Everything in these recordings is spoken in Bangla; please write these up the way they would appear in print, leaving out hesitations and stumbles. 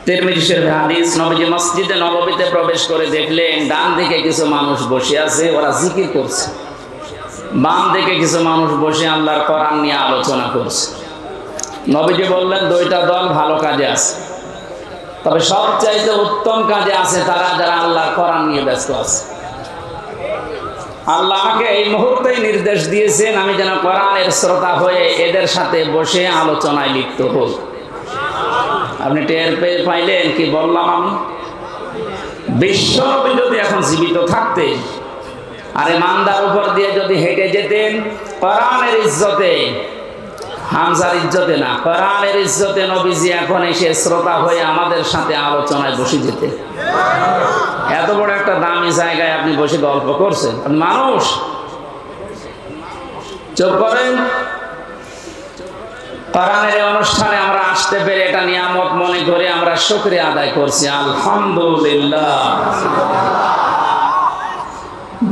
তিরমিজি শরীফের হাদিস, নবীজি মসজিদে নববীতে প্রবেশ করে দেখলেন ডান দিকে কিছু মানুষ বসে আছে, ওরা জিকির করছে। বাম দিকে কিছু মানুষ বসে আল্লাহর কোরআন নিয়ে আলোচনা করছে। নবীজি বললেন, দুইটা দল ভালো কাজে আছে, তবে সবচাইতে উত্তম কাজে আছে তারা যারা আল্লাহর কোরআন নিয়ে ব্যস্ত আছে। আল্লাহ আমাকে এই মুহূর্তেই নির্দেশ দিয়েছেন আমি যেন কোরআনের শ্রোতা হয়ে এদের সাথে বসে আলোচনায় লিপ্ত হই। আপনি টের পেয়ে পাইলেন কি বললাম? আমি বিশ্বনবী যদি এখন জীবিত থাকতেন আর ইমানদার উপর দিয়ে যদি হেঁটে যেতেন, কোরআনের ইজ্জতে, হামজার ইজ্জতে না, কোরআনের ইজ্জতে নবীজি এখন এসে শ্রোতা হয়ে আমাদের সাথে আলোচনায় বসে যেতেন। এত বড় একটা দামি জায়গায় আপনি বসে গল্প করছেন, আপনি মানুষ? চুপ করেন। কোরআনের এই অনুষ্ঠানে আমরা আসতে পেরে এটা নিয়ামত মনে করে আমরা শুকরিয়া আদায় করছি, আলহামদুলিল্লাহ।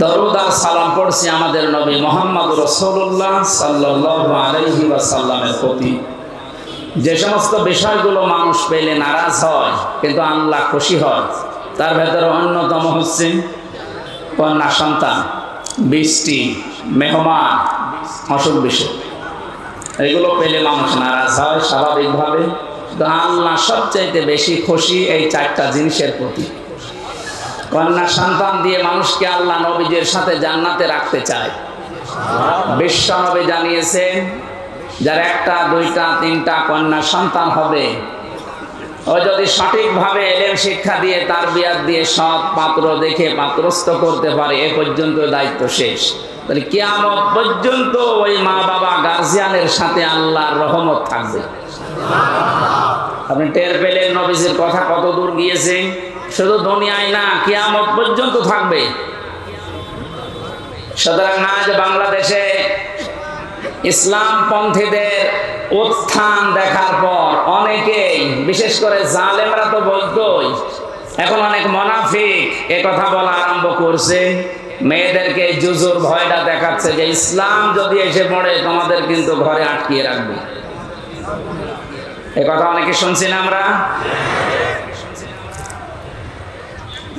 দরুদ আর সালাম পড়ছি আমাদের নবী মুহাম্মদ রাসূলুল্লাহ সাল্লাল্লাহু আলাইহি ওয়াসাল্লামের প্রতি। যে সমস্ত বিষয়গুলো মানুষ পেলে নারাজ হয় কিন্তু আল্লাহ খুশি হয়, তার ভেতরে অন্যতম হচ্ছে কন্যা সন্তান, বৃষ্টি, মেহমান, অসুখ বিসুখ। এগুলো পেলে মানুষ নারাজ হয় স্বাভাবিকভাবে। আল্লাহ সবচাইতে বেশি খুশি এই চারটা জিনিসের প্রতি। কন্যা সন্তান দিয়ে মানুষকে আল্লাহ নবীদের সাথে জান্নাতে রাখতে চায়। বিশ্ব নবী জানিয়েছেন, যার একটা, দুইটা, তিনটা কন্যা সন্তান হবে, ও যদি সঠিকভাবে এলেম শিক্ষা দিয়ে তার বিয়াত দিয়ে সৎ পাত্র দেখে পাত্রস্থ করতে পারে, এ পর্যন্ত দায়িত্ব শেষ। তাহলে কিয়ামত পর্যন্ত ওই মা বাবা গার্জিয়ানের সাথে আল্লাহর রহমত থাকবে। আপনি টের পেলেন নবীজির কথা কত দূর গিয়েছে? শুধু দুনিয়ায় না, কিয়ামত পর্যন্ত থাকবে। সুতরাং আজ বাংলাদেশে ইসলাম পন্থীদের উত্থান দেখার পর অনেকেই, বিশেষ করে জালেমরা তো বলতোই, এখন অনেক মুনাফিক এ কথা বলা আরম্ভ করছে। মেয়েদেরকে জুজুর ভয়টা দেখাচ্ছে যে ইসলাম যদি এসে পড়ে তোমাদের কিন্তু ঘরে আটকিয়ে রাখবে। এ কথা অনেকে শুনছি না আমরা।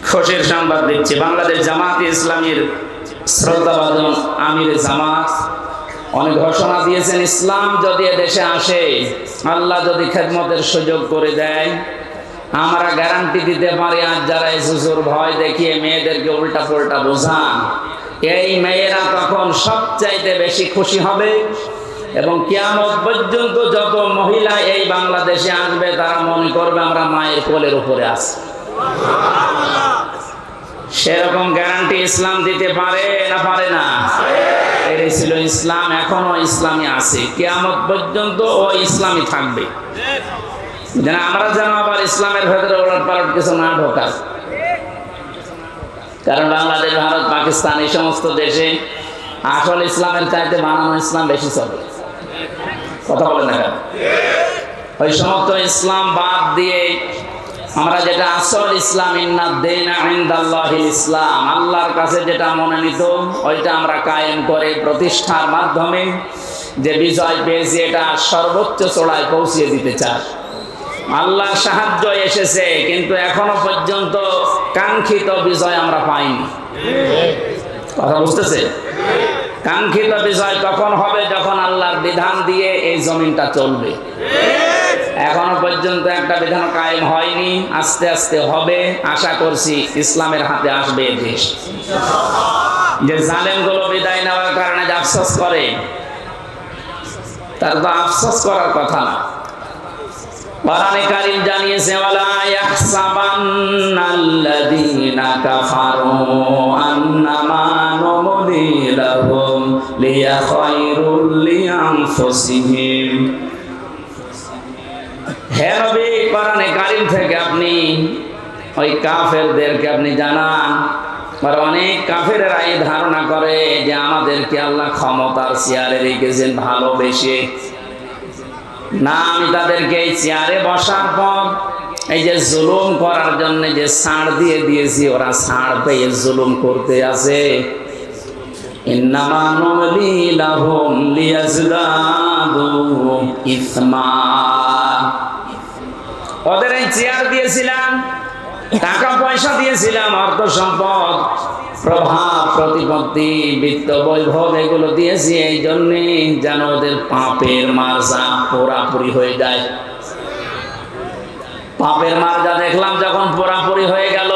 খুশির সংবাদ দিচ্ছি, বাংলাদেশ জামাত ইসলামীর শ্রদ্ধাভাজন আমির জামাত অনেক ঘোষণা দিয়েছেন, ইসলাম যদি দেশে আসে, আল্লাহ যদি খেদমতের সুযোগ করে দেয়, আমরা গ্যারান্টি দিতে পারি আজ যারা এই জুজুর ভয় দেখিয়ে মেয়েদেরকে উল্টা পুল্টা বোঝান, এই মেয়েরা তখন সবচাইতে বেশি খুশি হবে। এবং কিয়ামত পর্যন্ত যত মহিলা এই বাংলাদেশে আসবে তারা মনে করবে আমরা মায়ের কোলের উপরে আছি। সেরকম গ্যারান্টি ইসলাম দিতে পারে না পারে না? এই ছিল ইসলাম, এখনো ইসলামী আছে, কিয়ামত পর্যন্ত ও ইসলামী থাকবে। যেন আমরা যেন আবার ইসলামের ভেতরে ওলট পালট কিছু না ঢোকায়। কারণ বাংলাদেশ, ভারত, পাকিস্তান এই সমস্ত দেশে আসল ইসলামের চাইতে বানানো ইসলাম বেশি চলে। কথা বলে না? ওই সমস্ত ইসলাম বাদ দিয়ে আমরা যেটা আসল ইসলাম, ইন্নাদ-দীনা ইনদাল্লাহিল ইসলাম, আল্লাহর কাছে যেটা মনোনীত, ওইটা আমরা কায়েম করে প্রতিষ্ঠার মাধ্যমে যে বিজয় পেয়েছি এটা সর্বোচ্চ চূড়ায় পৌঁছিয়ে দিতে চাই। আল্লাহর সাহায্য এসেছে কিন্তু এখনো পর্যন্ত কাঙ্ক্ষিত বিজয় আমরা পাইনি। কথা বুঝতেছে? কাঙ্ক্ষিত বিজয় তখন হবে যখন আল্লাহর বিধান দিয়ে এই জমিনটা চলবে। এখনো পর্যন্ত একটা বিধান কায়েম হয়নি, আস্তে আস্তে হবে। আশা করছি ইসলামের হাতে আসবে দেশ। যে জালেমগুলো বিদায় নেওয়ার কারণে যে আফসোস করে, তার তো আফসোস করার কথা না। কোরআনে কারীম জানিয়েছে, ওয়ালা ইয়াহসাবান্নাল্লাযীনা কাফারু আন্নামা নুমলি লাহুম লিয়াখায়রুল লিআনফুসিহিম। হে নবী, কোরআনে কারীম থেকে আপনি ওই কাফেরদেরকে আপনি জানান। আর অনেক কাফেরেরা এই ধারণা করে যে আমাদেরকে আল্লাহ ক্ষমতার চেয়ারে রেখেছেন ভালোবেসে। না, আমি তাদেরকে এই চেয়ারে বসার পর এই যে জুলুম করার জন্য যে ছাড় দিয়ে দিয়েছি, ওরা ছাড় পেয়ে জুলুম করতে আছে। ইন্নামা নুমলি লাহুম লিয়াজদাদু ইসমা। ওদের এই চেয়ার দিয়েছিলাম, টাকা পয়সা দিয়েছিলাম, অর্থ সম্পদ, প্রভাব প্রতিপত্তি, বিত্ত বৈভব এগুলো দিয়েছি এই জন্যে যেন ওদের পাপের মার্জা পুরাপুরি হয়ে যায়। পাপের মার্জা দেখলাম যখন পুরাপুরি হয়ে গেল,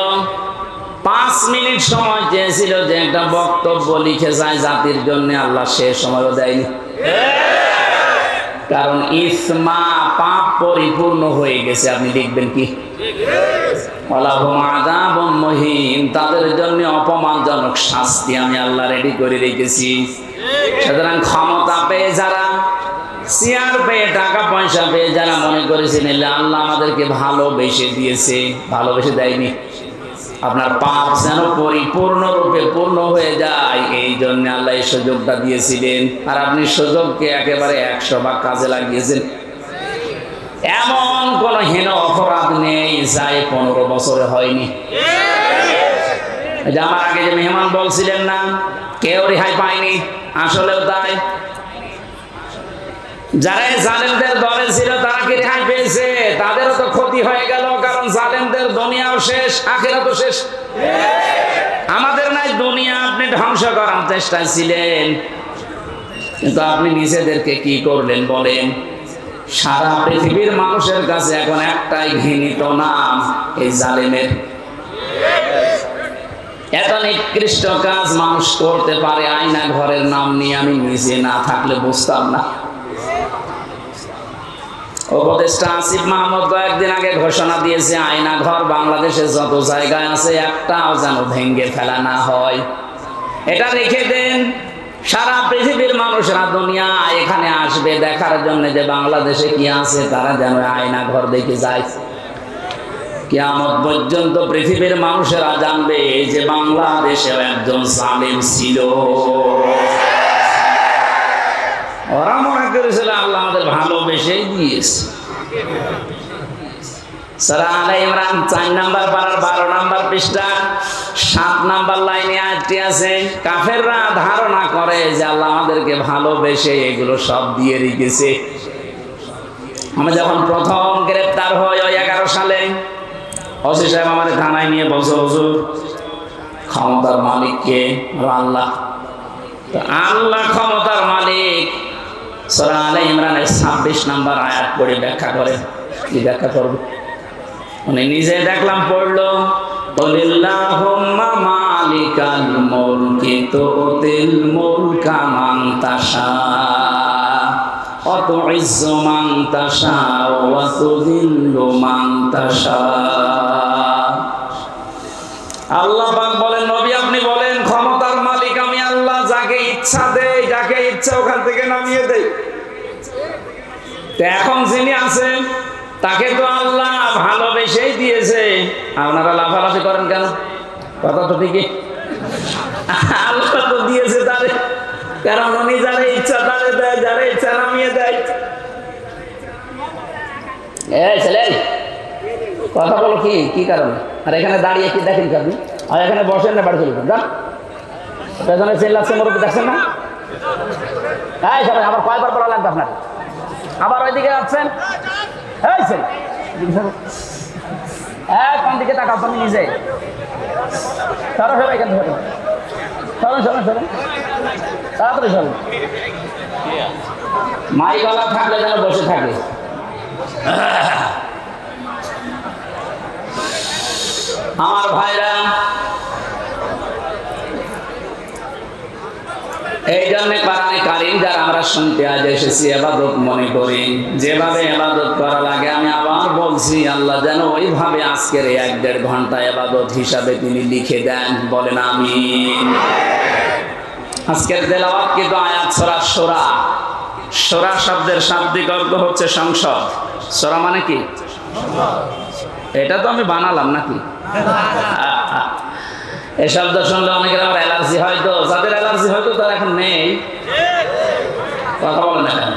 5 মিনিট সময় চেয়েছিল যে একটা বক্তব্য লিখে যায় জাতির জন্য, আল্লাহ সে সময়ও দেয়নি। কারণ ইসমা পাপ পরিপূর্ণ হয়ে গেছে। আপনি দেখবেন কি তাদের জন্য অপমানজনক শাস্তি আমি আল্লাহ রেডি করে রেখেছি। সুতরাং ক্ষমতা পেয়ে যারা, চেয়ার পেয়ে, টাকা পয়সা পেয়ে যারা মনে করেছেন আল্লাহ আমাদেরকে ভালোবেসে দিয়েছে, ভালোবেসে দেয়নি। আপনার পাপ যেন পরিপূর্ণরূপে পূর্ণ হয়ে যায় এই জন্য আল্লাহ এই সুযোগটা দিয়েছিলেন। আর আপনি সুযোগকে একেবারে 100 ভাগ কাজে লাগিয়েছেন। এমন কোন হীন অপরাধ নেই যা 15 বছরে হয়নি। আমার আগে যে মেহমান বলছিলেন না কেউ রেহাই পায়নি, আসলেও তাই। যারা জালেমদের দলে ছিল তারা কি রেহাই পেয়েছে? তাদেরও তো ক্ষতি হয়ে গেল, কারণ জালেমদের দুনিয়াও শেষ, আখিরাতও শেষ। আমাদের নাই দুনিয়া আপনি ধ্বংস করার চেষ্টায় ছিলেন, কিন্তু আপনি নিজেদেরকে কি করলেন বলেন? সারা পৃথিবীর মানুষের কাছে এখন একটাই ঘৃণিত নাম, এই জালেমের। এত নিকৃষ্ট কাজ মানুষ করতে পারে আয়না ঘরের নাম নিয়ে, আমি নিজে না থাকলে বুঝতাম না। উপদেষ্টা আসিফ মাহমুদ কয়েকদিন আগে ঘোষণা দিয়েছে আয়না ঘর বাংলাদেশে যত জায়গায় আছে একটাও যেন ভেঙে ফেলা না হয়। এটা রেখে দেন, সারা পৃথিবীর মানুষরা দুনিয়া এখানে আসবে দেখার জন্য যে বাংলাদেশে কি আছে, তারা যেন আয়না ঘর দেখে যায়। কিয়ামত পর্যন্ত পৃথিবীর মানুষেরা জানবে যে বাংলাদেশেও একজন জালেম ছিল। ওরা মনে করেছিল আল্লাহ আমাদের ভালোবেসেই দিয়েছে। সূরা আলে ইমরান 4 নম্বর পারার 12 নম্বর পৃষ্ঠা 7 নম্বর লাইনে আয়াতটি আছে। কাফেররা ধারণা করে যে আল্লাহ আমাদেরকে ভালোবেসে এগুলো সব দিয়ে রেখেছে। আমি যখন প্রথম গ্রেফতার হই ওই 11 সালে, ওসি সাহেব আমাদের থানায় নিয়ে বলছে, হুজুর ক্ষমতার মালিক কে? আল্লাহ। আল্লাহ ক্ষমতার মালিক। সূরা আলে ইমরানের 26 নম্বর আয়াত পড়ে ব্যাখ্যা করে। কি ব্যাখ্যা করবে? উনি নিজে দেখলাম পড়লো, কুলিল্লাহুম্মা মালিকাল মুলকি তুতিল মুলকা মান তাশা ওয়া তুইজ্জু মান তাশা ওয়া তুযিল্লু মান তাশা। আল্লাহ পাক বলেন, নবী আপনি বলেন ক্ষমতার মালিক আমি আল্লাহ, যাকে ইচ্ছা দেই, যাকে ইচ্ছা ওখান থেকে নামিয়ে দেই। তো এখন যিনি আছেন তাকে তো আল্লাহ ভালোবেসেই দিয়েছে, আপনারা লাফালাফি করেন কেন? কথা তো ঠিকই, আল্লাহ তো দিয়েছে তারে, কারণ উনি যারা ইচ্ছা তারে দেয়, যারা ইচ্ছা নামিয়ে দেয়। এই ছেলে কথা বলো, কি কি কারণে? আর এখানে দাঁড়িয়ে কি দেখেন কি আপনি? আর এখানে বসেন না, বাড়ি চলে যান। পেছনে চেল্লাচ্ছে মুরব্বী, দেখছেন না? এই সবাই আবার কয়বার বলা লাগবে আপনার? আবার ওইদিকে যাচ্ছেন, এই ছেলে কোন দিকে তাকাও তুমি নিজে? সরো সবাই এখান থেকে, সরো সরো সরো, তাড়াতাড়ি সরো। মাইকওয়ালা থাকলে যেন বসে থাকে। আমার ভাইরা, এই জন্য কোরআনে কারীম যারা আমরা শুনতে আজ এসেছি ইবাদত মনে করি, যেভাবে ইবাদত করা লাগে আমি আবার বলছি, আল্লাহ যেন ওইভাবে আজকের 1-1.5 ঘন্টা ইবাদত হিসাবে তিনি লিখে দেন। বলেন আমিন। আজকের তেলাওয়াত কিন্তু আয়াত সূরা শূরা। শূরা শব্দের শাব্দিক অর্থ হচ্ছে সংসদ। শূরা মানে কি? এটা তো আমি বানালাম নাকি? এই শব্দ শুনলে অনেকের আমার অ্যালার্জি হয়তো, যাদের অ্যালার্জি হয়তো তারা এখন নেই, কথা বলেন না কেন?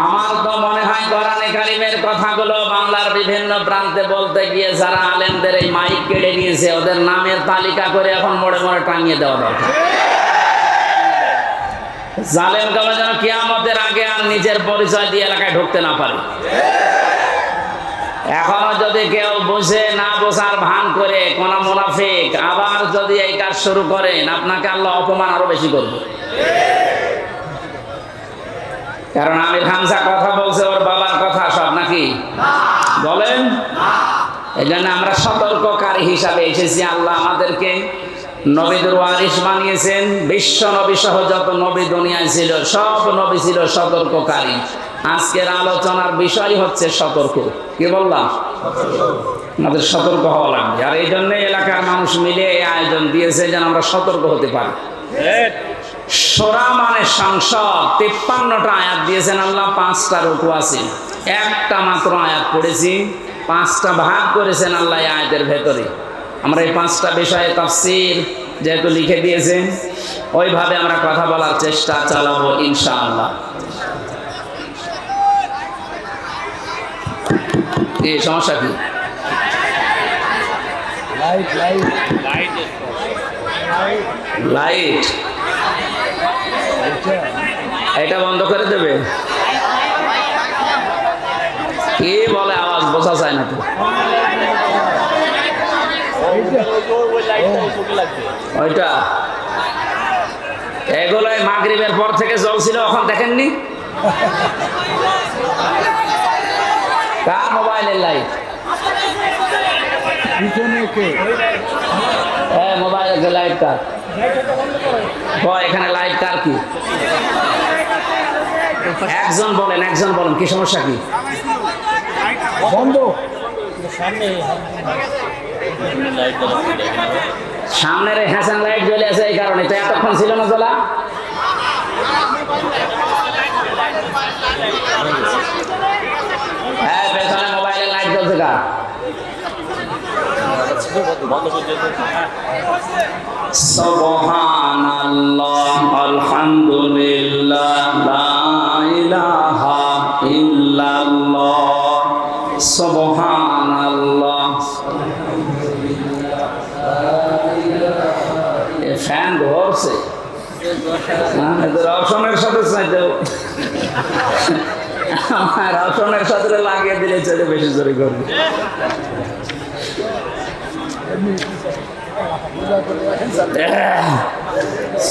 আমার তো মনে হয় কোরআনে কারীমের কথাগুলো বাংলার বিভিন্ন প্রান্তে বলতে গিয়ে যারা আলেমদের এই মাইক কেড়ে নিয়েছে ওদের নামের তালিকা করে এখন মোড়ে মোড়ে টাঙিয়ে দেওয়া দরকার। জালেমগুলো যেন কিয়ামতের আগে আর নিজের পরিচয় দিয়ে এলাকায় ঢুকতে না পারে। এখনো যদি কেউ বুঝে না বোঝার ভান করে কোন মুনাফিক আবার যদি এই কাজ শুরু করেন, আপনাকে আল্লাহ অপমান আরো বেশি করবে। কারণ আমির হামজা কথা বলছে ওর বাবার কথা সব নাকি বলেন। এই জন্য আমরা সতর্ককারী হিসাবে এসেছি। আল্লাহ আমাদেরকে নবীদের ওয়ারিস বানিয়েছেন। বিশ্ব নবী সহ যত নবী দুনিয়ায় ছিল সব নবী ছিল সতর্ককারী। আজকের আলোচনার বিষয় হচ্ছে সতর্ক। কি বললাম? আমাদের সতর্ক হওয়া লাগবে। আর এই জন্য এলাকার মানুষ মিলে এই আয়োজন দিয়েছে যেন আমরা সতর্ক হতে পারি। সূরা মানে সংসদ, 53টা আয়াত দিয়েছেন আল্লাহ, 5টা রুকু আছে। একটা মাত্র আয়াত পড়েছি, 5টা ভাগ করেছেন আল্লাহ এই আয়াতের ভেতরে। আমরা এই 5টা বিষয়ে তাফসীর যেহেতু লিখে দিয়েছেন, ওইভাবে আমরা কথা বলার চেষ্টা চালাবো ইনশাআল্লাহ। এই সমস্যা কি? লাইট এটা বন্ধ করে দেবে। কি বলে আওয়াজ বোঝা যায় না তো। ওইটা এগুলোই মাগরিবের পর থেকে জ্বলছিল, এখন দেখেননি? কার মোবাইলের লাইট? হ্যাঁ, মোবাইলের লাইট কার? এখানে লাইট কার? কি একজন বলেন, একজন বলেন কি সমস্যা কি? বন্ধ। সামনের হ্যাসান লাইট জ্বলে আছে, এই কারণে তো এতক্ষণ ছিল না জ্বলা। হ্যাঁ, পেছনে মোবাইলের লাইট জ্বলছে কার? সুবহানাল্লাহ, আলহামদুলিল্লাহ, লা ইলাহা ইল্লাল্লাহ, সুবহানাল্লাহ। ফ্যান ধরছে রওশনের সাথে রওশনের সাথে লাগিয়ে দিলে চলে বেশি জোরে করবে।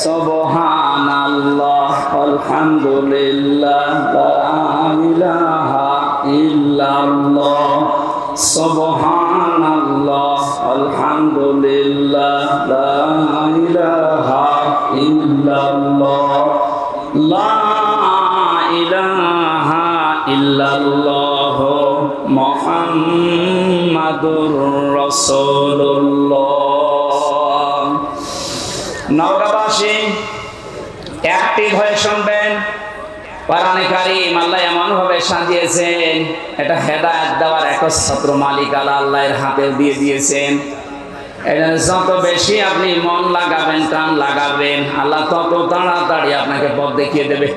সুবহানাল্লাহ, আলহামদুলিল্লাহ, লা ইলাহা ইল্লাল্লাহ, সুবহানাল্লাহ, আলহামদুলিল্লাহ, লা ইলাহা ইল্লাল্লাহ, লা ইলাহা ইল্লাল্লাহ, মুহাম্মাদুর রাসূলুল্লাহ। নওগাঁবাসী অ্যাক্টিভ হয়ে শুনবেন। কোরআনে কারীম আল্লাহ এমন ভাবে সাজিয়েছেন, এটা হেদায়েত দেওয়ার একচ্ছত্র মালিক আল্লাহর হাতে দিয়ে দিয়েছেন। যত বেশি আপনি মন লাগাবেন, কান লাগাবেন, আল্লাহ তত তাড়াতাড়ি আপনাকে পথ দেখিয়ে দেবে।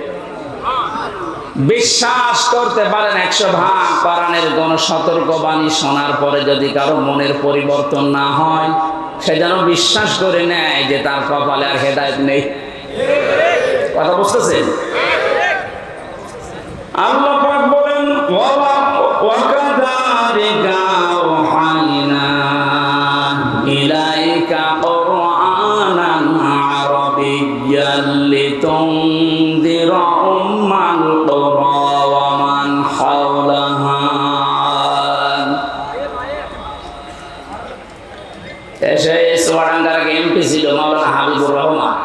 বিশ্বাস করতে পারেন 100 ভাগ কোরআনের কোন সতর্কবাণী শোনার পরে যদি কারো মনের পরিবর্তন না হয়, সে যেন বিশ্বাস করে নেয় যে তার কপালে আর হেদায়েত নেই। কথা বুঝতেছেন? আল্লাহ পাক বলেন, ওয়া কাযালিকা আওহাইনা ইলাইকা কুরআনান আরাবিয়্যান লিতুনযিরা উম্মাল কুরা ওয়া মান হাওলাহা। এসে সোয়াডাঙ্গার এমপি ছিল মাওলানা হাবিবুর রহমান।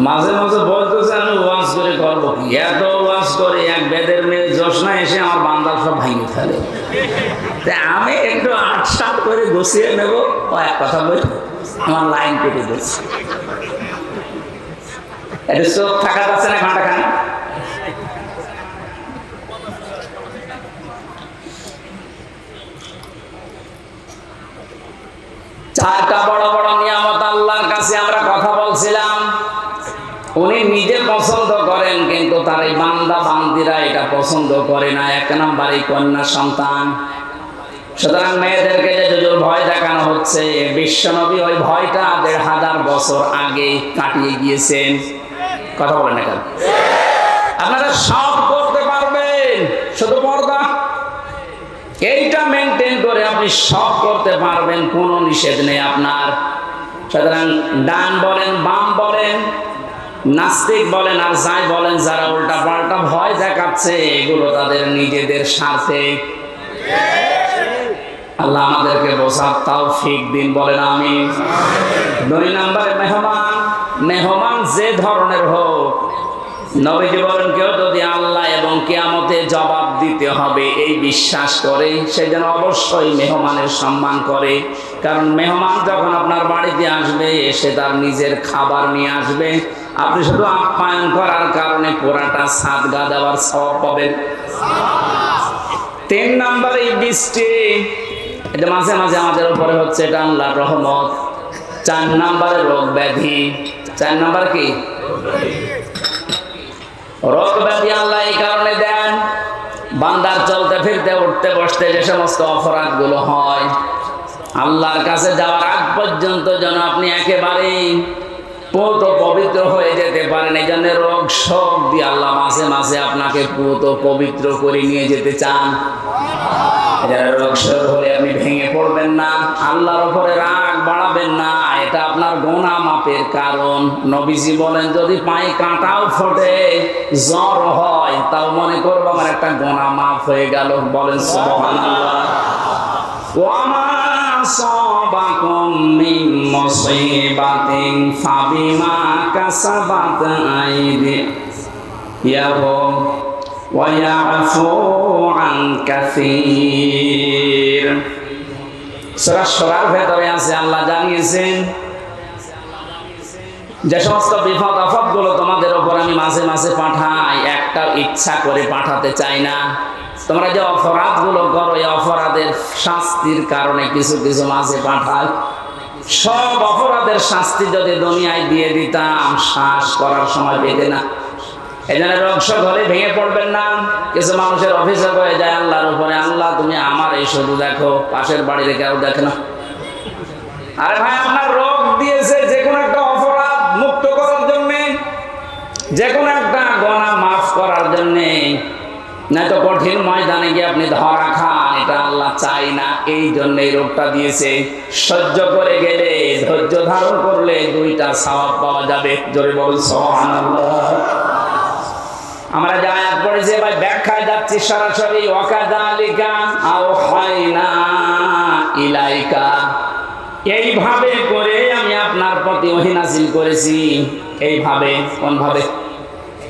মাঝে মাঝে বলতেছে আমি ওয়াজ করে করবো কি, এত ওয়াজ করে এক বেদের মেয়ে জোসনা এসে আমার বান্দাল সব ভাঙে ফেলে। আমি একটু আটসাট করে গুছিয়ে নেব, এক কথা বলে আমার লাইন কেটে দিচ্ছে। একটু চোখ থাকা যাচ্ছে না ঘন্টা খান। চারটা বড় বড় নিয়ামত আল্লাহর কাছে আমরা কথা বলছিলাম। উনি নিজে পছন্দ করেন, কিন্তু তার এই বান্দা বান্দিরা এটা পছন্দ করে না। 1 নম্বরে কন্যা সন্তান। সুতরাং মেয়েদেরকে যে যুজুর ভয় দেখানো হচ্ছে, বিশ্বনবী ওই ভয়টা 1500 বছর আগে কাটিয়ে গিয়েছেন। কথা বলেন না কেন? আপনারা সব করতে পারবেন, শুধু পর্দা। এইটা মেনটেন করে আপনি সব করতে পারবেন, কোনো নিষেধ নেই আপনার। সুতরাং ডান বলেন, বাম বলেন, নাস্তিক বলেন আর যাই বলেন, যারা উল্টা পাল্টা ভয় দেখাচ্ছে এগুলো তাদের নিজেদের স্বার্থে। আল্লাহ আমাদেরকে বোঝার তৌফিক দিন, বলেন আমিন। 2 নম্বরে মেহমান। মেহমান যে ধরনের হোক, নবীজি বলেন কেউ যদি আল্লাহ এবং কিয়ামতে জবাব দিতে হবে এই বিশ্বাস করে, সে যেন অবশ্যই মেহমানের সম্মান করে। কারণ মেহমান যখন আপনার বাড়িতে আসবে, সে তার নিজের খাবার নিয়ে আসবে, আপনি শুধু আপ্যায়ন করার কারণে পুরাটা সাদগা দেওয়ার সওয়াব পাবেন। 3 নম্বরে বৃষ্টি, এটা মাঝে মাঝে আমাদের উপরে হচ্ছে, এটা আল্লাহর রহমত। 4 নম্বরে রোগ ব্যাধি। 4 নম্বর কি? রোগ ব্যাধি আল্লাহ এই কারণে দেন, বান্দার চলতে ফিরতে উঠতে বসতে যে সমস্ত অপরাধ গুলো হয়, আল্লাহর কাছে যাওয়ার আগ পর্যন্ত যেন আপনি একেবারেই পুত পবিত্র হয়ে যেতে পারেন। এই জন্য রোগ শোক দিয়ে আল্লাহ মাঝে মাঝে আপনাকে পুত পবিত্র করে নিয়ে যেতে চান। রোগ শোক হলে আপনি ভেঙে পড়বেন না, আল্লাহর উপরে রাগ বাড়াবেন না, এটা আপনার গুনাহ মাপের কারণ। নবীজি বলেন যদি পায়ে কাঁটাও ফোটে, জ্বর হয়, তাও মনে করবো আমার একটা গুনাহ মাফ হয়ে গেল। বলেন সুবহানাল্লাহ। ওয়া মা আসাবাকুম মিন মুসিবাতিন ফাবিমা কাসাবাত আইদিয়াকুম ওয়া ইয়াফু আন কাসীর। সূরা শুরার ভেতরে আছে, আল্লাহ জানিয়েছেন যে সমস্ত বিপদ আপদ গুলো তোমাদের উপর আমি মাঝে মাঝে পাঠাই, একটা ইচ্ছা করে পাঠাতে চাই না। তোমরা যে অপরাধ গুলো করো, এই অপরাধের শাস্তির কারণে কিছু কিছু মাঝে পাঠাই। সব অপরাধের শাস্তি যদি দুনিয়ায় দিয়ে দিতাম, শ্বাস করার সময় পেতে না। এই জন্য রোগ শোক হলে ভেঙে পড়বেন না। কিছু মানুষের অভিযোগ হয়ে যায় আল্লাহর উপরে, আল্লাহ তুমি আমার এই শুধু দেখো, পাশের বাড়িতে কেউ দেখে না। আরে ভাই, আপনার রোগ দিয়েছে যে কোনো একটা অপরাধ মুক্ত করার জন্য, যে কোনো একটা গুনাহ মাফ করার জন্য, নয়তো কঠিন ময়দানে গিয়ে আপনি ধরা খান, এটা আল্লাহ চাই না। এই জন্য এই রোগটা দিয়েছে। সহ্য করে গেলে, ধৈর্য ধারণ করলে 2টা সওয়াব পাওয়া যাবে। জোরে বলুন সুবহানাল্লাহ। আমরা যা আয়াত পড়েছি ভাই, ব্যাখ্যায় যাচ্ছি সরাসরি। ওয়াকাযালিকা আওহাইনা ইলাইকা, এইভাবে করে আমি আপনার প্রতি ওহী নাযিল করেছি। এইভাবে, কোন ভাবে?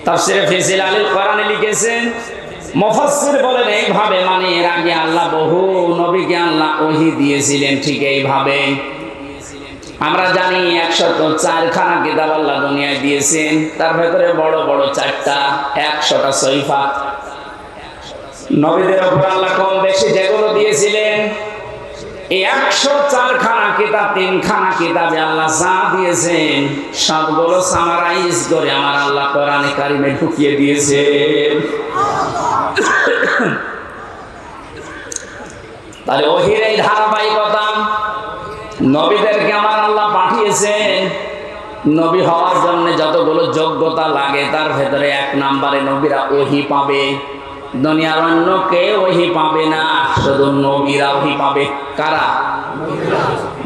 তাফসীরে ফি জিলালিল কোরআনে লিখেছেন, মুফাসসির বলেন এইভাবে মানে এর আগে আল্লাহ বহু নবীকে আল্লাহ ওহী দিয়েছিলেন ঠিক এইভাবে। আমরা জানি 104খানা কিতাব আল্লাহ দুনিয়ায় দিয়েছেন, তার ভেতরে বড় বড় 4টা, 100টা সহিফা। নবীদের উপর আল্লাহ কম বেশি যেগুলো দিয়েছিলেন, এই 104খানা কিতাব, 3খানা কিতাবে আল্লাহ যা দিয়েছেন সবগুলো সামারাইজ করে আমার আল্লাহ কোরআনে কারিমে ঢুকিয়ে দিয়েছেন। তাহলে ওহীর এই ধারাবাহিকতা, নবীদেরকে আমার আল্লাহ পাঠিয়েছেন। নবী হওয়ার জন্য যতগুলো যোগ্যতা লাগে, তার ভেতরে 1 নম্বরে নবীরা ওহী পাবে। দুনিয়ার অন্য কেউ ওহী পাবে না, শুধু নবীরা ওহী পাবে। কারা?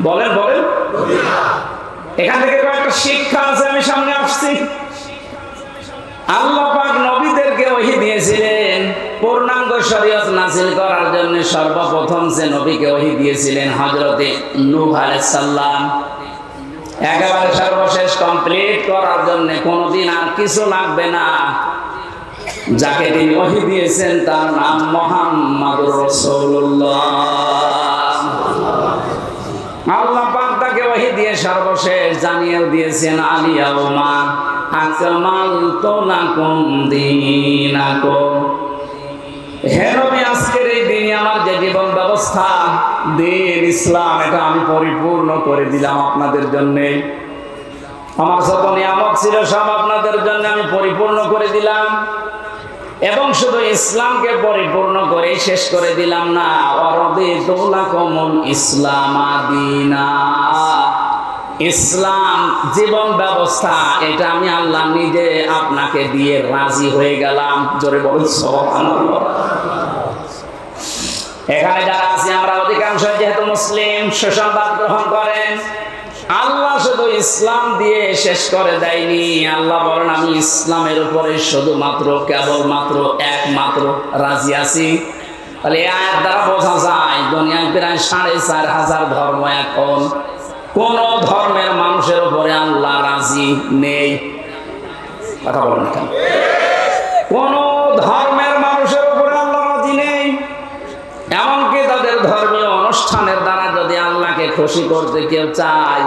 বলেন বলেন। এখান থেকে কয়েকটা শিক্ষা আছে, আমি সামনে আসছি। আল্লাহ পাক নবীদেরকে ওহী দিয়েছিলেন পূর্ণাঙ্গ শরীয়ত নাযিল করার জন্য। সর্বপ্রথম যে নবীকে ওহী দিয়েছিলেন হযরতে নূহ আলাইহিস সালাম, একেবারে সর্বশেষ কমপ্লিট করার জন্য কোনদিন আর কিছু লাগবে না। যাকে তিনি ওহী দিয়েছেন তার নাম মুহাম্মাদুর রাসূলুল্লাহ। আল্লাহ পাক তাকে ওহী দিয়ে সর্বশেষ জানিয়ে দিয়েছেন, আলিয়াউমা আকমালতু লাকুম দীনাকুম। হে নবী, আজকের এই দিনে আমার যে জীবন ব্যবস্থা, দিন ইসলাম, এটা আমি পরিপূর্ণ করে দিলাম আপনাদের জন্য। আমার যত নিয়ামত ছিল সব আপনাদের জন্য আমি পরিপূর্ণ করে দিলাম। এবং শুধু ইসলামকে পরিপূর্ণ করে শেষ করে দিলাম না, ওয়ারাদিতু লাকুমুল ইসলামা দীনা। ইসলাম জীবন ব্যবস্থা, এটা আমি আল্লাহ নিজে আপনাকে দিয়ে রাজি হয়ে গেলাম। জোরে বলুন সুবহানাল্লাহ। এখানে যারা আছি আমরা অধিকাংশ যেহেতু মুসলিম, সুসংবাদ গ্রহণ করেন। আল্লাহ শুধু ইসলাম দিয়ে শেষ করে দেয়নি। আল্লাহ বলেন আমি ইসলামের উপরে শুধুমাত্র কেবলমাত্র একমাত্র রাজি আছি। তাহলে এই আয়াত দ্বারা বোঝা যায় দুনিয়ায় প্রায় 4,500 ধর্ম, এখন কোন ধর্মের মানুষের উপরে আল্লাহ রাজি নেই। কথা বলেন কেন? কোন ধর্মের মানুষের উপরে আল্লাহ রাজি নেই। এমনকি তাদের ধর্মীয় অনুষ্ঠানের দ্বারা যদি আল্লাহকে খুশি করতে কেউ চায়,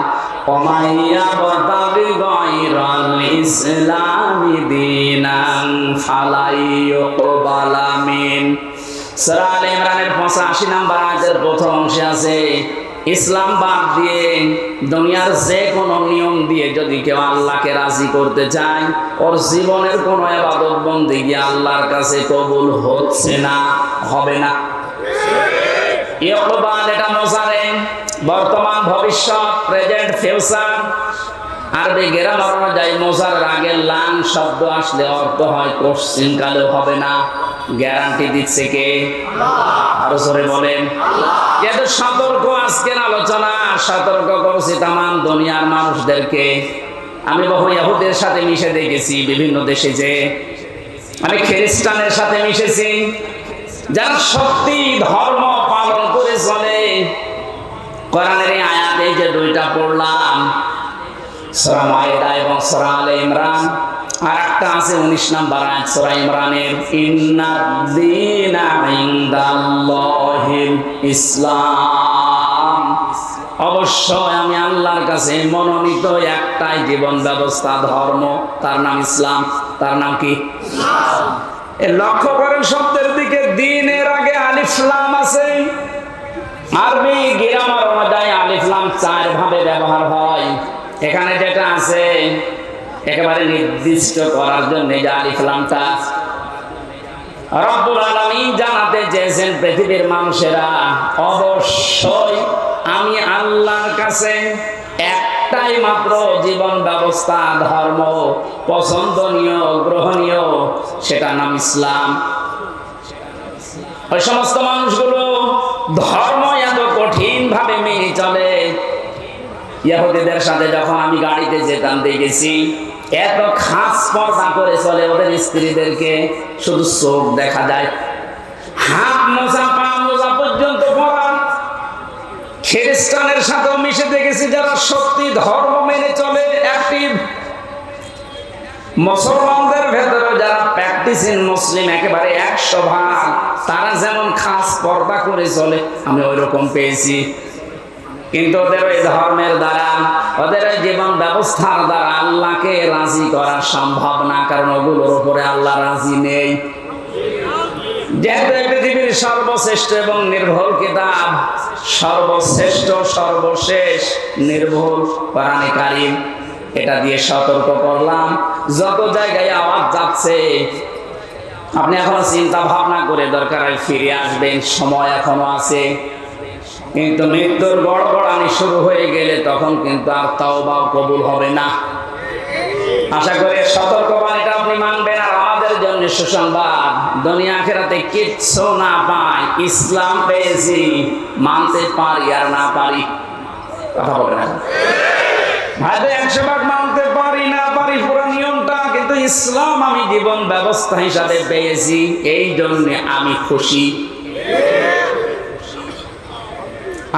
ওমাইয়া বাতাবি গায়রাল ইসলামি দীনান ফালাইয়ুকবালা মিন। সূরা আলে ইমরানের 85 নম্বর আয়াতের প্রথম অংশে আছে, ইসলাম বাদ দিয়ে দুনিয়ার যে কোনো নিয়ম দিয়ে যদি কেউ আল্লাহকে রাজি করতে চায়, ওর জীবনের কোনো ইবাদত বন্দেগী আল্লাহর কাছে কবুল হচ্ছে না, হবে না। ইকবাল এটা মোজারে, বর্তমান, ভবিষ্যৎ, প্রেজেন্ট, ফিউচার। আরবি গ্রামার অনুযায়ী মোজার আগে লাং শব্দ আসলে অর্থ হয় কোশ্চিন কালেও হবে না। গ্যারান্টি দিচ্ছে কে? আরো জোরে বলেন। যেহেতু সতর্ক আজকের আলোচনা, সতর্ক করছি তামাম দুনিয়ার মানুষদেরকে। আমি বহু ইহুদের সাথে মিশে দেখেছি বিভিন্ন দেশে, যে আমি খ্রিস্টানের সাথে মিশেছি, যারা সত্যি ধর্ম পালন করে চলে। কোরআনের এই আয়াতে যে দুইটা পড়লাম, সূরা মাইদা এবং সূরা আলে ইমরান, আর একটা আছে 19 নম্বর আয়াত সূরা ইমরানের, ইন্নাদ-দীনা ইনদাল্লাহিল ইসলাম। অবশ্যই আমি আল্লাহর কাছে মনোনীত একটাই জীবন ব্যবস্থা, ধর্ম, তার নাম ইসলাম। তার নাম কি? ইসলাম। লক্ষ্য করেন শব্দের দিকে, দ্বীনের আগে আলিফ লাম আছে। আরবি গ্রামার অনুযায়ী আলিফ লাম 4 ভাবে ব্যবহার হয়। এখানে যেটা আছে একেবারে নির্দিষ্ট করার জন্য যে আলিফ লামটা, রব্বুল আলামিন জানাতে চেয়েছেন পৃথিবীর মানুষেরা অবশ্যই আমি আল্লাহর কাছে একটাই মাত্র জীবন ব্যবস্থা, ধর্ম পছন্দনীয়, গ্রহণীয়, সেটা নাম ইসলাম। ওই সমস্ত মানুষগুলো ধর্ম এত কঠিন ভাবে মেনে চলে। ইহুদিদের সাথে যখন আমি গাড়িতে যেতাম দেখেছি এত খাস পর্দা করে চলে, ওদের স্ত্রীদেরকে শুধু চোখ দেখা যায়, হাত মোজা, পা মোজা পর্যন্ত পরা। খ্রিস্টানের সাথেও মিশে দেখেছি যারা সত্যি ধর্ম মেনে চলে, অ্যাক্টিভ। মুসলমানদের ভেতরে যারা প্র্যাকটিসিং মুসলিম একেবারে 100%, তারা যেমন খাস পর্দা করে চলে আমি ওই রকম পেয়েছি। কিন্তু ওদের ওই ধর্মের দ্বারা, ওদের ওই জীবন ব্যবস্থার দ্বারা আল্লাহকে রাজি করা সম্ভব না, কারণ ওগুলোর উপরে আল্লাহ রাজি নেই। যেহেতু পৃথিবীর সর্বশ্রেষ্ঠ এবং নির্ভুল কিতাব, সর্বশ্রেষ্ঠ সর্বশেষ নির্ভুল কোরআনে কারীম, এটা দিয়ে সতর্ক করলাম। যত জায়গায় আওয়াজ যাচ্ছে আপনি এখনো চিন্তা ভাবনা করে দরকার হয় ফিরে আসবেন, সময় এখনো আছে। কিন্তু মৃত্যুর গড়গড়ানি শুরু হয়ে গেলে তখন কিন্তু আর তাওবা কবুল হবে না। আশা করি সতর্কবাণীটা আপনি মানবেন। আর আমাদের জন্য সুসংবাদ, দুনিয়া আখিরাতে কিচ্ছু না পাই, ইসলাম পেয়েছি, মানতে পারি আর না পারি। কথা বলে না ভাইদের 100 মানতে পারি না পারি পুরো নিয়মটা, কিন্তু ইসলাম আমি জীবন ব্যবস্থা হিসাবে পেয়েছি, এই জন্য আমি খুশি।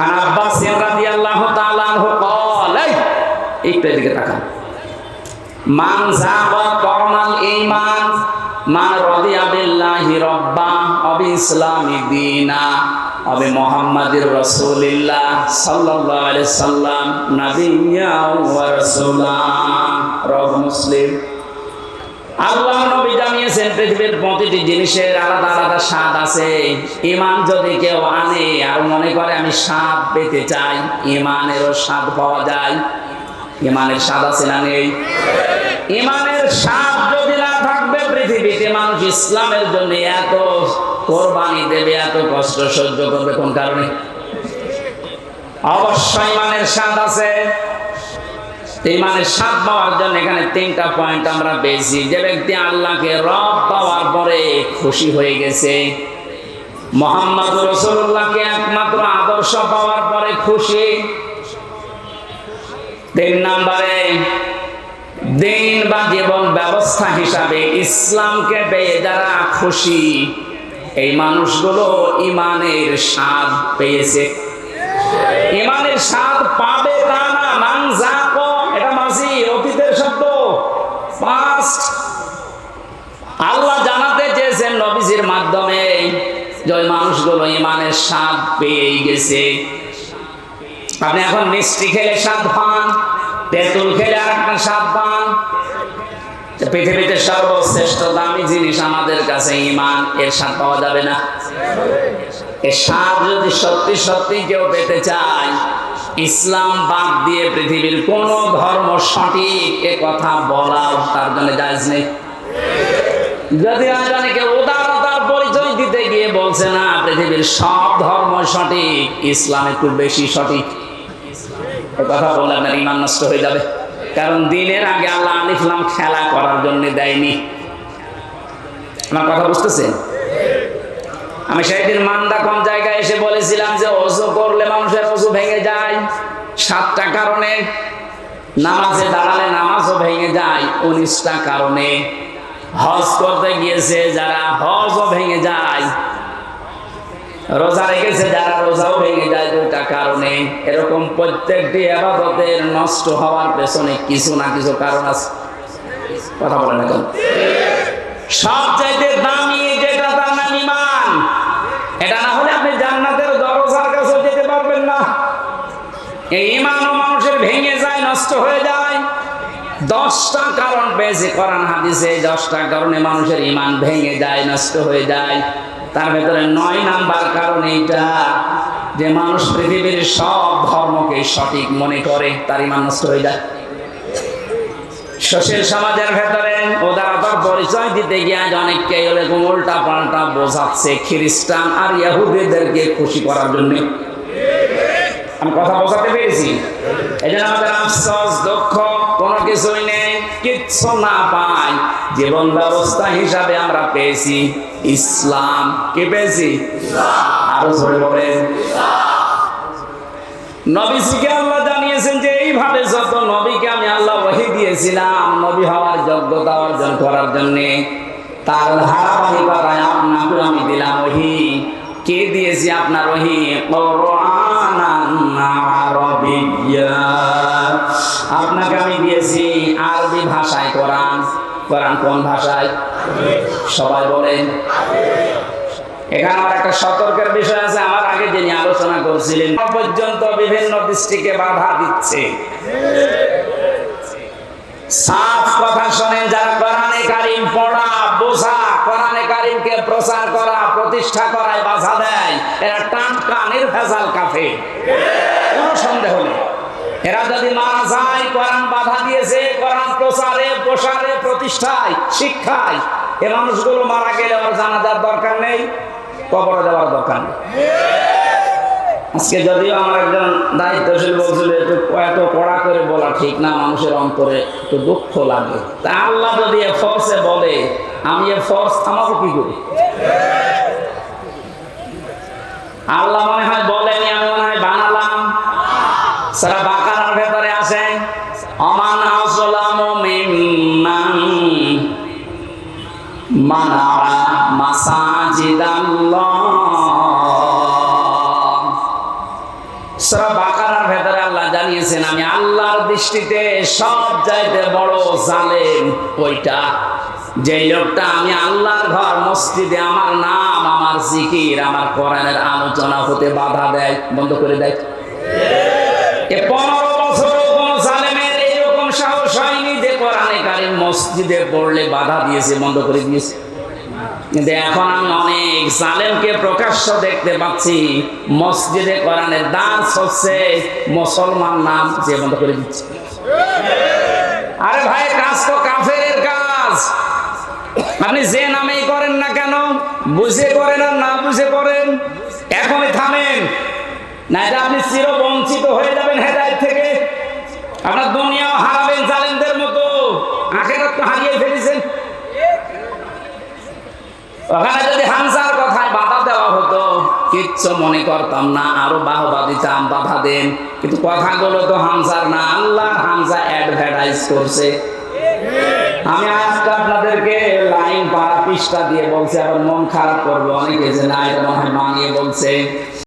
আন আব্বাস রাদিয়াল্লাহু তাআলা আনহু قال, একটু এদিকে তাকান, মান যাবা কওমাল ঈমান মান রাদিয়া বিল্লাহি রাব্বা ওয়া বিইসলামি দীনা ওয়া বিমুহাম্মাদির রাসূলিল্লাহ সাল্লাল্লাহু আলাইহি সাল্লাম নাবিয়্যা ওয়া রাসূলা। রাওয়াহু মুসলিম। আল্লাহ নবী জানিয়েছেন পৃথিবীর প্রতিটি জিনিসের আলাদা আলাদা স্বাদ আছে। ঈমান যদি কেউ আনে আর মনে করে আমি স্বাদ পেতে চাই, ঈমানেরও স্বাদ পাওয়া যায়। ঈমানের স্বাদ আছে না নেই? ঈমানের স্বাদ যদি না থাকবে, পৃথিবীতে মানুষ ইসলামের জন্য এত কোরবানি দেবে, এত কষ্ট সহ্য করবে কোন কারণে? অবশ্যই ঈমানের স্বাদ আছে। ঈমানের স্বাদ পাওয়ার জন্য এখানে 3টা পয়েন্ট আমরা পেয়েছি। যে ব্যক্তি আল্লাহকে রব পাওয়ার পরে খুশি হয়ে গেছে, মুহাম্মদ রাসূলুল্লাহকে একমাত্র আদর্শ পাওয়ার পরে খুশি। 3 নম্বরে দিন বা জীবন ব্যবস্থা হিসাবে ইসলামকে পেয়ে যারা খুশি, এই মানুষগুলো ইমানের স্বাদ পেয়েছে। ইমানের স্বাদ পাবে তা না, মান যাকো, এটা মাঝি অতীতের শব্দ, পাস্ট। আল্লাহ জানাতে চেয়েছেন নবীজির মাধ্যমে যে ওই মানুষগুলো ইমানের স্বাদ পেয়ে গেছে। আপনি এখন মিষ্টি খেলে স্বাদ পান, তেঁতুল খেলে আর একটা স্বাদ পান। পৃথিবীতে সর্বশ্রেষ্ঠ দামি জিনিস আমাদের কাছে ঈমান, এর স্বাদ পাওয়া যাবে না। এর স্বাদ যদি সত্যি সত্যি কেউ পেতে চায়, ইসলাম বাদ দিয়ে পৃথিবীর কোন ধর্ম সঠিক এ কথা বলাও তার জন্য জায়েজ নেই। যদি আজকে কেউ উদারতার পরিচয় দিতে গিয়ে বলছে না পৃথিবীর সব ধর্ম সঠিক, ইসলাম একটু বেশি সঠিক, এ কথা বলে আপনার ঈমান নষ্ট হয়ে যাবে। কারণ দিনের আগে আল্লাহ আলিফ লাম খেলা করার জন্য দেয়নি। আমার কথা বুঝতেছেন? আমি সেদিন মান্দা কোন জায়গায় এসে বলেছিলাম যে ওযু করলে মানুষের ওযু ভেঙে যায় 7টা কারণে, নামাজে দাঁড়ালে নামাজও ভেঙে যায় 19টা কারণে, হজ করতে গিয়েছে যারা হজও ভেঙে যায়, রোজা রেখেছে যারা রোজাও ভেঙে যায় 2টা কারণে। এরকম প্রত্যেকটি ইবাদতের নষ্ট হওয়ার পেছনে কিছু না কিছু কারণ আছে। কথা বলেন এখন, সবচাইতে দামি যেটা তার নাম ঈমান। এটা না হলে আপনি জান্নাতের দরজার কাছে যেতে পারবেন না। এই ঈমানও মানুষের ভেঙে যায়, নষ্ট হয়ে যায়। 10টা কারণ পেয়েছে কোরআন হাদিসে, 10টা কারণে মানুষের ঈমান ভেঙে যায়, নষ্ট হয়ে যায়। তার ভেতরে 9 নাম্বার কারণ এইটা যে মানুষ পৃথিবীর সব ধর্মকে সঠিক মনে করে, তার ঈমান নষ্ট হয়ে যায়। সুশীল সমাজের ভেতরে উদারতার পরিচয় দিতে গিয়ে আজ অনেককে এরকম উল্টা পাল্টা বোঝাচ্ছে খ্রিস্টান আর ইহুদিদেরকে খুশি করার জন্য। আমি কথা বোঝাতে পেরেছি? এই জন্য আমাদের আফসোস, দুঃখ, কোনো কিছুই নেই, কিচ্ছু না পাই। জীবন ব্যবস্থা হিসাবে আমরা পেয়েছি ইসলাম। কি পেয়েছি? আরো জোরে বলেন। নবীজিকে আল্লাহ জানিয়েছেন যে এইভাবে যত নবীকে আমি আল্লাহ ওহী দিয়েছিলাম নবী হওয়ার যোগ্যতা অর্জন করার জন্য, তার ধারাবাহিকতায় আপনাকে আমি দিলাম ওহী। কে দিয়েছি আপনার ওহী? কুরআনান আরাবিয়্যা। আপনাকে আমি দিয়েছি আরবি ভাষায় কোরআন। কোরআন কোন ভাষায়? সবাই বলেন। এখানে আমার একটা সতর্কের বিষয় আছে। আমার আগে যিনি আলোচনা করছিলেন পর্যন্ত বিভিন্ন দৃষ্টিকে বাধা দিচ্ছে। সাফ কথা শোনেন, যারা কোরআনে কারীম পড়া, বোঝা, কোরআনে কারীমকে প্রচার করা, প্রতিষ্ঠা করায় বাধা দেয়, এরা টাটকা নির্ভেজাল কাফের, কোনো সন্দেহ নেই। এরা যদি মারা যায়, কোরআন বাধা দিয়েছে কোরআন প্রচারে, প্রসারে, প্রতিষ্ঠায়, শিক্ষায়, এ মানুষগুলো মারা গেলে আর জানাজার দরকার নেই, কবরে দেওয়ার দরকার নেই। আজকে যদিও আমার একজন দায়িত্বশীল বলছিল এত কড়া করে বলা ঠিক না, মানুষের অন্তরে একটু দুঃখ লাগে। তা আল্লাহ যদি এ ফোর্সে বলে, আমি এ ফোর্স থামাবো কি করে? আল্লাহ মনে হয় বলেনি, আমি মনে হয় বানালাম। সূরা বাকারার ভেতরে আছে আমান আযলামু মিম্মান মানা মাসাজিদাল্লাহ। সূরা বাকারার ভেতরে আল্লাহ জানিয়েছেন আমি আল্লাহর দৃষ্টিতে সবচাইতে বড় জালেম ওইটা, যে লোকটা আমি আল্লাহর ঘর মসজিদে আমার নাম, আমার জিকির, আমার কোরআনের আলোচনা হতে বাধা দেয়, বন্ধ করে দেয়। 15 বছর কোন জালেমের এরকম সাহস হয়নি যে কোরআনে কারীম মসজিদে পড়লে বাধা দিয়েছে, বন্ধ করে দিয়েছে। কিন্তু এখন আমি অনেক জালেমকে প্রকাশ্য দেখতে পাচ্ছি, মসজিদে কোরআনের দাস হচ্ছে, মুসলমান নাম যে বন্ধ করে দিচ্ছে। আরে ভাই, কাজ তো কাফেরের কাজ। আপনি যে নামেই করেন না কেন, বুঝে করেন আর না বুঝে করেন, এখনই থামেন, না এটা আপনি চিরবঞ্চিত হয়ে যাবেন হেদায়েত থেকে। আপনার দুনিয়াও হারাবেন জালেমদের মতো, আখিরাত তো হারিয়ে ফেলেছেন। ওখানে যদি হামজার কথায় বাধা দেওয়া হতো কিচ্ছু মনে করতাম না, আরো বাহবা দিতাম, বাধা দেন, কিন্তু কথাগুলো তো হামজার না, আল্লাহ হামজা অ্যাডভার্টাইজ করছে। আমি আজকে আপনাদেরকে লাইন পারা পৃষ্ঠা দিয়ে বলছি, আবার মন খারাপ করবে অনেকে যে না এটা মনে হয় মানিয়ে বলছে।